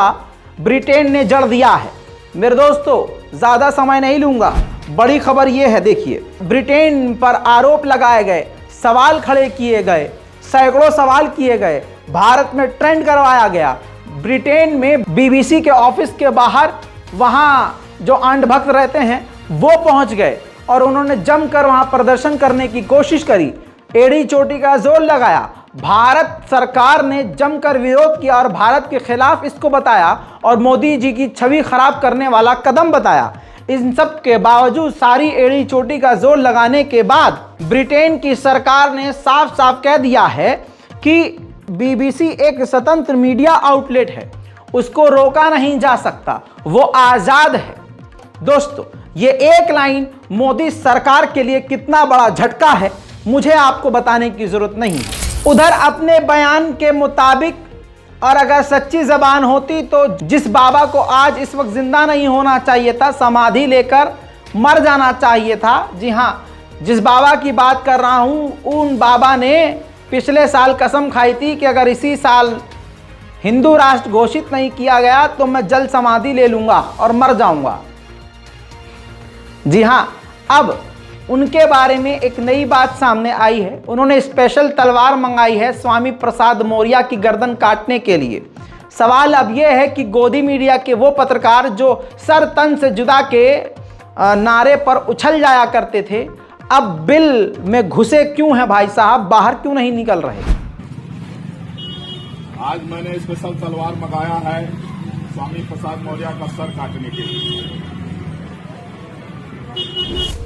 ब्रिटेन ने जड़ दिया है। मेरे दोस्तों, ज़्यादा समय नहीं लूँगा, बड़ी खबर ये है। देखिए, ब्रिटेन पर आरोप लगाए गए, सवाल खड़े किए गए, सैकड़ों सवाल किए गए, भारत में ट्रेंड करवाया गया। ब्रिटेन में बीबीसी के ऑफिस के बाहर वहाँ जो अंधभक्त रहते हैं वो पहुँच गए और उन्होंने जमकर वहाँ प्रदर्शन करने की कोशिश करी, एड़ी चोटी का जोर लगाया। भारत सरकार ने जमकर विरोध किया और भारत के खिलाफ इसको बताया और मोदी जी की छवि खराब करने वाला कदम बताया। इन सब के बावजूद, सारी एड़ी चोटी का जोर लगाने के बाद, ब्रिटेन की सरकार ने साफ साफ कह दिया है कि बीबीसी एक स्वतंत्र मीडिया आउटलेट है, उसको रोका नहीं जा सकता, वो आज़ाद है। दोस्तों, ये एक लाइन मोदी सरकार के लिए कितना बड़ा झटका है, मुझे आपको बताने की जरूरत नहीं है। उधर अपने बयान के मुताबिक, और अगर सच्ची जबान होती तो जिस बाबा को आज इस वक्त जिंदा नहीं होना चाहिए था, समाधि लेकर मर जाना चाहिए था। जी हाँ, जिस बाबा की बात कर रहा हूँ, उन बाबा ने पिछले साल कसम खाई थी कि अगर इसी साल हिंदू राष्ट्र घोषित नहीं किया गया तो मैं जल्द समाधि ले लूँगा और मर जाऊँगा। जी हाँ, अब उनके बारे में एक नई बात सामने आई है। उन्होंने स्पेशल तलवार मंगाई है स्वामी प्रसाद मौर्य की गर्दन काटने के लिए। सवाल अब यह है कि गोदी मीडिया के वो पत्रकार जो सर तन से जुदा के नारे पर उछल जाया करते थे, अब बिल में घुसे क्यों हैं भाई साहब, बाहर क्यों नहीं निकल रहे? आज मैंने स्पेशल तलवार मंगाया है स्वामी प्रसाद मौर्य का सर काटने के लिए।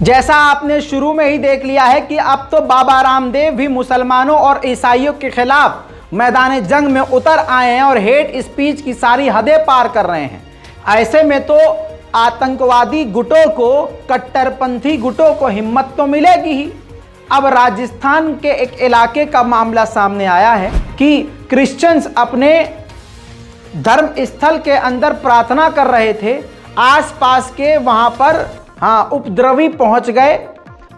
जैसा आपने शुरू में ही देख लिया है कि अब तो बाबा रामदेव भी मुसलमानों और ईसाइयों के खिलाफ मैदान जंग में उतर आए हैं और हेट स्पीच की सारी हदें पार कर रहे हैं। ऐसे में तो आतंकवादी गुटों को, कट्टरपंथी गुटों को हिम्मत तो मिलेगी ही। अब राजस्थान के एक इलाके का मामला सामने आया है कि क्रिश्चियंस अपने धर्म स्थल के अंदर प्रार्थना कर रहे थे, आसपास के वहां पर उपद्रवी पहुंच गए,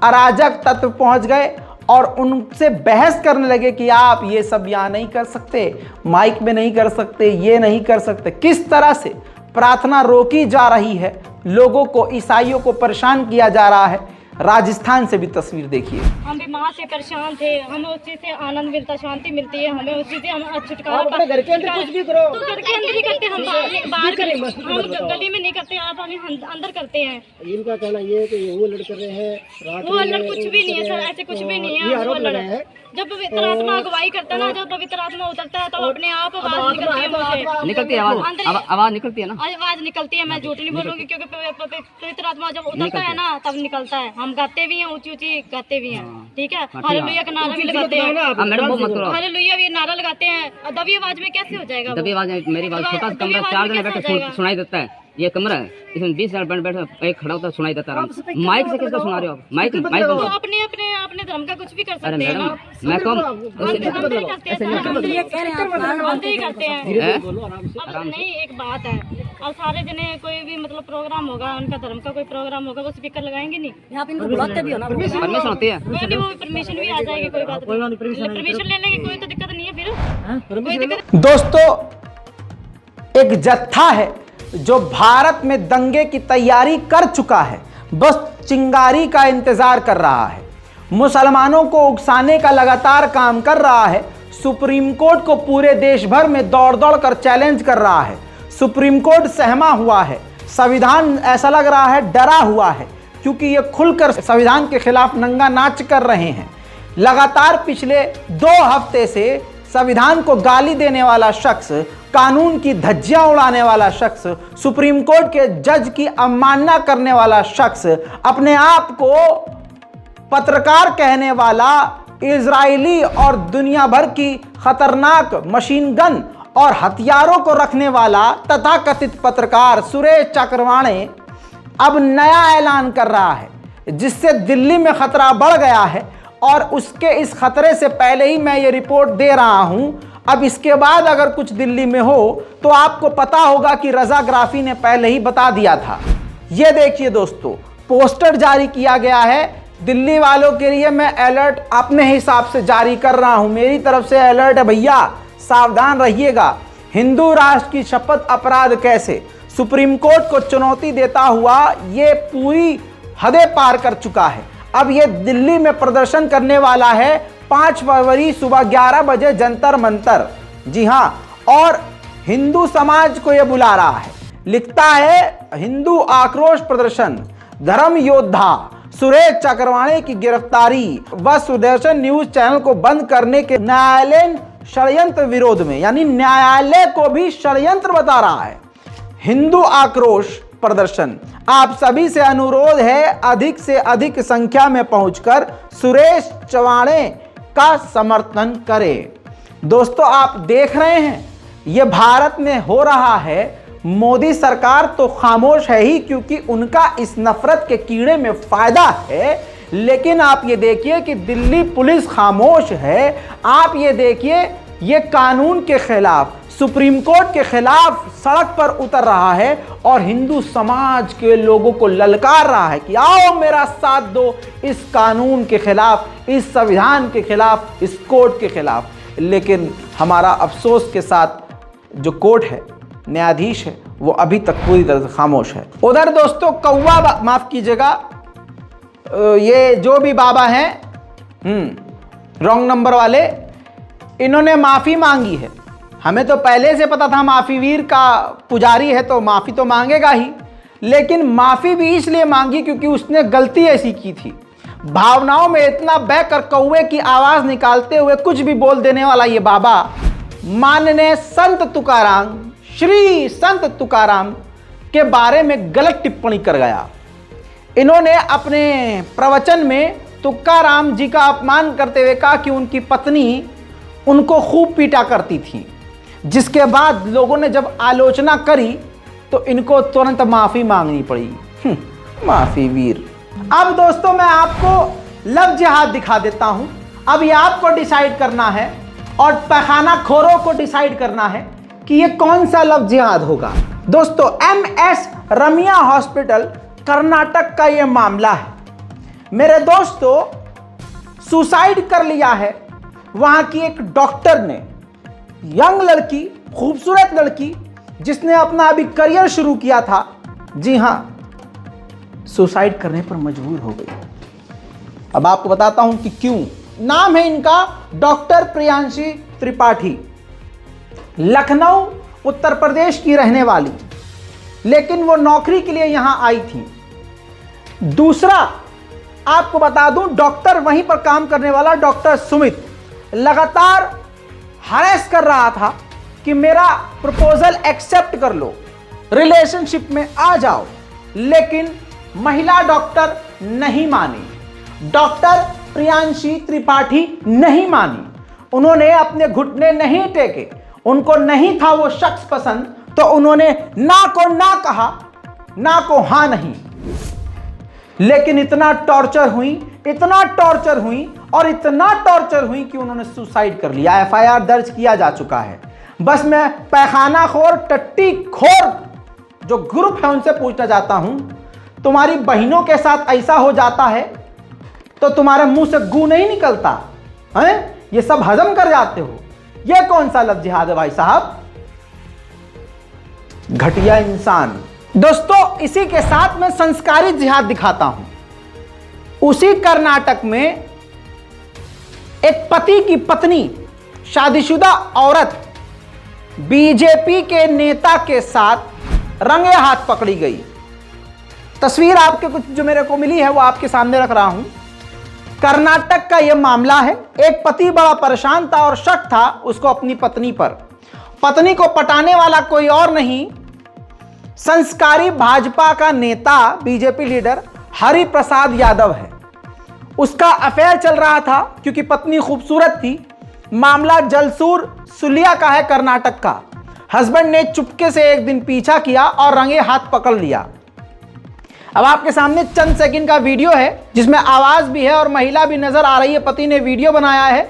अराजक तत्व पहुंच गए और उनसे बहस करने लगे कि आप ये सब यहाँ नहीं कर सकते, माइक में नहीं कर सकते, ये नहीं कर सकते। किस तरह से प्रार्थना रोकी जा रही है, लोगों को, ईसाइयों को परेशान किया जा रहा है। राजस्थान से भी तस्वीर देखिए। हम भी माँ से परेशान थे, हमें उस चीज से आनंद मिलता, शांति मिलती है, हमें उस चीज से हम छुटकारा। अपने घर के अंदर कुछ भी करो, तो घर के अंदर ही करते, हम बाहर गली में नहीं करते, आप अंदर करते हैं। इनका कहना ये है कि वो लड़ कर रहे हैं, वो लड़ कुछ भी नहीं है सर, ऐसे कुछ भी नहीं है। वो लड़ जब पवित्र आत्मा अगुवाई करता है ना, जब पवित्र आत्मा उतरता है तो अपने आप आवाज निकलती है मुझे, निकलती है आवाज निकलती है ना, आवाज निकलती है। मैं झूठ नहीं बोलूंगी क्योंकि पवित्र आत्मा जब उतरता है ना तब निकलता है। हम गाते भी हैं, ऊंची ऊंची गाते भी हैं, ठीक है। हालेलुया का नारा भी लगाते हैं, हालेलुया भी नारा लगाते हैं। दबी आवाज में कैसे हो जाएगा? दबी आवाज, मेरी आवाज, छोटा कमरा, 4 जने बैठे सुनाई देता है। ये कमरा है, इसमें 20 जन बैठे, एक खड़ा होता सुनाई देता है। माइक से किसका सुना रहे हो आप? माइक अपने धर्म का कुछ भी कर सकते हैं। मैं कौन नहीं, एक बात है, और सारे जने कोई भी मतलब प्रोग्राम होगा, उनका धर्म का कोई प्रोग्राम होगा, वो स्पीकर लगाएंगे नहीं? यहाँ पे इनको बुलाते भी हो ना, परमिशन होती है, वो परमिशन भी आ जाएगी, कोई बात नहीं। परमिशन लेने की कोई तो दिक्कत नहीं है फिर, कोई दिक्कत। दोस्तों, एक जत्था है जो भारत में दंगे की तैयारी कर चुका है, बस चिंगारी का इंतजार कर रहा है। मुसलमानों को उकसाने का लगातार काम कर रहा है। सुप्रीम कोर्ट को पूरे देश भर में दौड़ दौड़ कर चैलेंज कर रहा है। सुप्रीम कोर्ट सहमा हुआ है, संविधान ऐसा लग रहा है डरा हुआ है, क्योंकि ये खुलकर संविधान के खिलाफ नंगा नाच कर रहे हैं। लगातार पिछले 2 हफ्ते से संविधान को गाली देने वाला शख्स, कानून की धज्जियां उड़ाने वाला शख्स, सुप्रीम कोर्ट के जज की अवमानना करने वाला शख्स, अपने आप को पत्रकार कहने वाला, इजरायली और दुनिया भर की खतरनाक मशीन गन और हथियारों को रखने वाला तथाकथित पत्रकार सुरेश चक्रवाणे अब नया ऐलान कर रहा है, जिससे दिल्ली में खतरा बढ़ गया है। और उसके इस खतरे से पहले ही मैं ये रिपोर्ट दे रहा हूं। अब इसके बाद अगर कुछ दिल्ली में हो तो आपको पता होगा कि रजाग्राफी ने पहले ही बता दिया था। ये देखिए दोस्तों, पोस्टर जारी किया गया है दिल्ली वालों के लिए। मैं अलर्ट अपने हिसाब से जारी कर रहा हूं, मेरी तरफ से अलर्ट है भैया, सावधान रहिएगा। हिंदू राष्ट्र की शपथ अपराध कैसे, सुप्रीम कोर्ट को चुनौती देता हुआ ये पूरी हदें पार कर चुका है। अब ये दिल्ली में प्रदर्शन करने वाला है 5 फरवरी सुबह 11 बजे जंतर मंतर। जी हां, और हिंदू समाज को यह बुला रहा है। लिखता है हिंदू आक्रोश प्रदर्शन, धर्म योद्धा सुरेश चक्रवाणे की गिरफ्तारी व सुदर्शन न्यूज चैनल को बंद करने के न्यायालयीन षड्यंत्र विरोध में, यानी न्यायालय को भी षड्यंत्र बता रहा है। हिंदू आक्रोश प्रदर्शन, आप सभी से अनुरोध है अधिक से अधिक संख्या में पहुंचकर सुरेश चक्रवाणे का समर्थन करें। दोस्तों, आप देख रहे हैं यह भारत में हो रहा है। मोदी सरकार तो खामोश है ही, क्योंकि उनका इस नफरत के कीड़े में फायदा है। लेकिन आप ये देखिए कि दिल्ली पुलिस खामोश है। आप ये देखिए, ये कानून के खिलाफ, सुप्रीम कोर्ट के खिलाफ सड़क पर उतर रहा है और हिंदू समाज के लोगों को ललकार रहा है कि आओ मेरा साथ दो इस कानून के खिलाफ, इस संविधान के खिलाफ, इस कोर्ट के खिलाफ। लेकिन हमारा अफसोस के साथ जो कोर्ट है, न्यायाधीश है, वो अभी तक पूरी तरह से खामोश है। उधर दोस्तों कौवा, माफ कीजिएगा, ये जो भी बाबा हैं रॉन्ग नंबर वाले, इन्होंने माफी मांगी है। हमें तो पहले से पता था माफी वीर का पुजारी है तो माफी तो मांगेगा ही, लेकिन माफी भी इसलिए मांगी क्योंकि उसने गलती ऐसी की थी। भावनाओं में इतना बह कर कौवे की आवाज निकालते हुए कुछ भी बोल देने वाला ये बाबा माननीय संत तुकाराम, श्री संत तुकाराम के बारे में गलत टिप्पणी कर गया। इन्होंने अपने प्रवचन में तुकाराम जी का अपमान करते हुए कहा कि उनकी पत्नी उनको खूब पीटा करती थी, जिसके बाद लोगों ने जब आलोचना करी तो इनको तुरंत माफी मांगनी पड़ी। माफी वीर। अब दोस्तों मैं आपको लव जिहाद दिखा देता हूं। अब ये आपको डिसाइड करना है और पैखाना खोरों को डिसाइड करना है कि ये कौन सा लव जिहाद होगा। दोस्तों MS रमिया हॉस्पिटल कर्नाटक का ये मामला है। मेरे दोस्तों सुसाइड कर लिया है वहां की एक डॉक्टर ने, यंग लड़की, खूबसूरत लड़की जिसने अपना अभी करियर शुरू किया था, जी हां, सुसाइड करने पर मजबूर हो गई। अब आपको बताता हूं कि क्यों। नाम है इनका डॉक्टर प्रियांशी त्रिपाठी, लखनऊ उत्तर प्रदेश की रहने वाली, लेकिन वो नौकरी के लिए यहां आई थी। दूसरा आपको बता दूं, डॉक्टर वहीं पर काम करने वाला डॉक्टर सुमित लगातार हरेस कर रहा था कि मेरा प्रपोजल एक्सेप्ट कर लो, रिलेशनशिप में आ जाओ, लेकिन महिला डॉक्टर नहीं मानी। डॉक्टर प्रियांशी त्रिपाठी नहीं मानी। उन्होंने अपने घुटने नहीं टेके, उनको नहीं था वो शख्स पसंद, तो उन्होंने ना को ना कहा, ना को हां नहीं। लेकिन इतना टॉर्चर हुई, इतना टॉर्चर हुई और इतना टॉर्चर हुई कि उन्होंने सुसाइड कर लिया। FIR दर्ज किया जा चुका है। बस मैं पैखाना खोर, टट्टी खोर जो ग्रुप है उनसे पूछना चाहता हूं, तुम्हारी बहनों के साथ ऐसा हो जाता है तो तुम्हारे मुंह से गू नहीं निकलता है? ये सब हजम कर जाते हो। ये कौन सा लव जिहाद है भाई साहब? घटिया इंसान। दोस्तों इसी के साथ मैं संस्कारी जिहाद दिखाता हूं। उसी कर्नाटक में एक पति की पत्नी, शादीशुदा औरत, बीजेपी के नेता के साथ रंगे हाथ पकड़ी गई। तस्वीर आपके कुछ जो मेरे को मिली है वो आपके सामने रख रहा हूं। कर्नाटक का यह मामला है। एक पति बड़ा परेशान था और शक था उसको अपनी पत्नी पर। पत्नी को पटाने वाला कोई और नहीं, संस्कारी भाजपा का नेता, बीजेपी लीडर हरि प्रसाद यादव है। उसका अफेयर चल रहा था क्योंकि पत्नी खूबसूरत थी। मामला जलसूर सुलिया का है, कर्नाटक का। हस्बैंड ने चुपके से एक दिन पीछा किया और रंगे हाथ पकड़ लिया। अब आपके सामने चंद सेकंड का वीडियो है जिसमें आवाज भी है और महिला भी नजर आ रही है। पति ने वीडियो बनाया है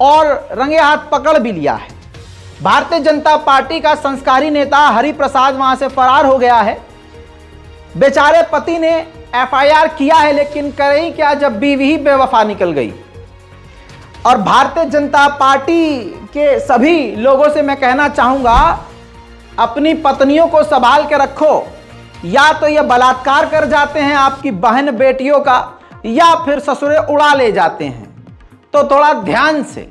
और रंगे हाथ पकड़ भी लिया है। भारतीय जनता पार्टी का संस्कारी नेता हरि प्रसाद वहां से फरार हो गया है। बेचारे पति ने FIR किया है, लेकिन करे क्या जब बीवी ही बेवफा निकल गई। और भारतीय जनता पार्टी के सभी लोगों से मैं कहना चाहूंगा, अपनी पत्नियों को संभाल के रखो। या तो ये बलात्कार कर जाते हैं आपकी बहन बेटियों का, या फिर ससुरे उड़ा ले जाते हैं। तो थोड़ा ध्यान से,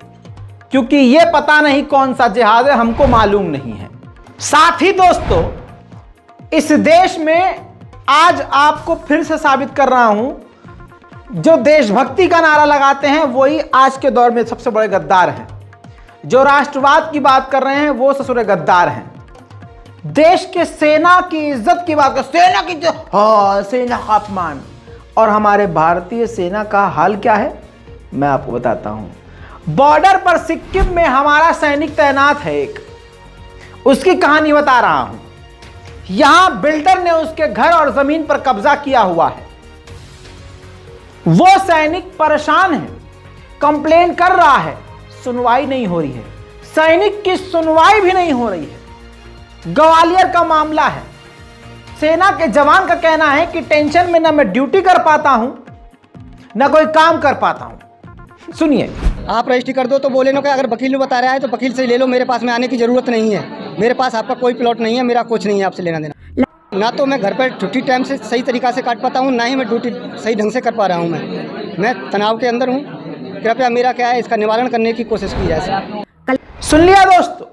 क्योंकि ये पता नहीं कौन सा जिहाद है, हमको मालूम नहीं है। साथ ही दोस्तों इस देश में आज आपको फिर से साबित कर रहा हूं, जो देशभक्ति का नारा लगाते हैं वही आज के दौर में सबसे बड़े गद्दार हैं। जो राष्ट्रवाद की बात कर रहे हैं वो ससुरे गद्दार हैं। देश के सेना की इज्जत की बात कर, सेना की सेना का अपमान। और हमारे भारतीय सेना का हाल क्या है मैं आपको बताता हूं। बॉर्डर पर सिक्किम में हमारा सैनिक तैनात है एक, उसकी कहानी बता रहा हूं। यहां बिल्डर ने उसके घर और जमीन पर कब्जा किया हुआ है। वो सैनिक परेशान है, कंप्लेन कर रहा है, सुनवाई नहीं हो रही है। सैनिक की सुनवाई भी नहीं हो रही है। ग्वालियर का मामला है। सेना के जवान का कहना है कि टेंशन में ना मैं ड्यूटी कर पाता हूं ना कोई काम कर पाता हूं। सुनिए। आप रजिस्ट्री कर दो तो बोले ना कि अगर वकील बता रहा है तो वकील से ले लो, मेरे पास में आने की ज़रूरत नहीं है। मेरे पास आपका कोई प्लॉट नहीं है, मेरा कुछ नहीं है आपसे लेना देना। ना तो मैं घर पर छुट्टी टाइम से सही तरीक़ा से काट पाता हूँ, ना ही मैं ड्यूटी सही ढंग से कर पा रहा हूँ। मैं तनाव के अंदर हूँ। कृपया मेरा क्या है इसका निवारण करने की कोशिश की जाए। सुन लिया दोस्तों,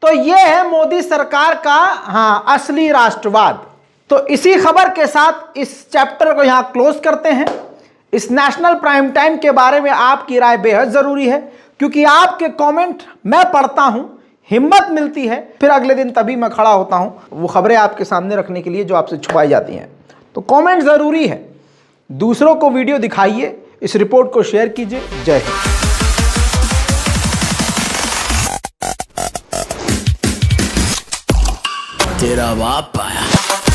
तो ये है मोदी सरकार का असली राष्ट्रवाद। तो इसी खबर के साथ इस चैप्टर को यहां क्लोज करते हैं। इस नेशनल प्राइम टाइम के बारे में आपकी राय बेहद जरूरी है, क्योंकि आपके कमेंट मैं पढ़ता हूं, हिम्मत मिलती है, फिर अगले दिन तभी मैं खड़ा होता हूं वो खबरें आपके सामने रखने के लिए जो आपसे छुपाई जाती हैं। तो कमेंट जरूरी है। दूसरों को वीडियो दिखाइए, इस रिपोर्ट को शेयर कीजिए। जय हिंद। तेरा बाप आया।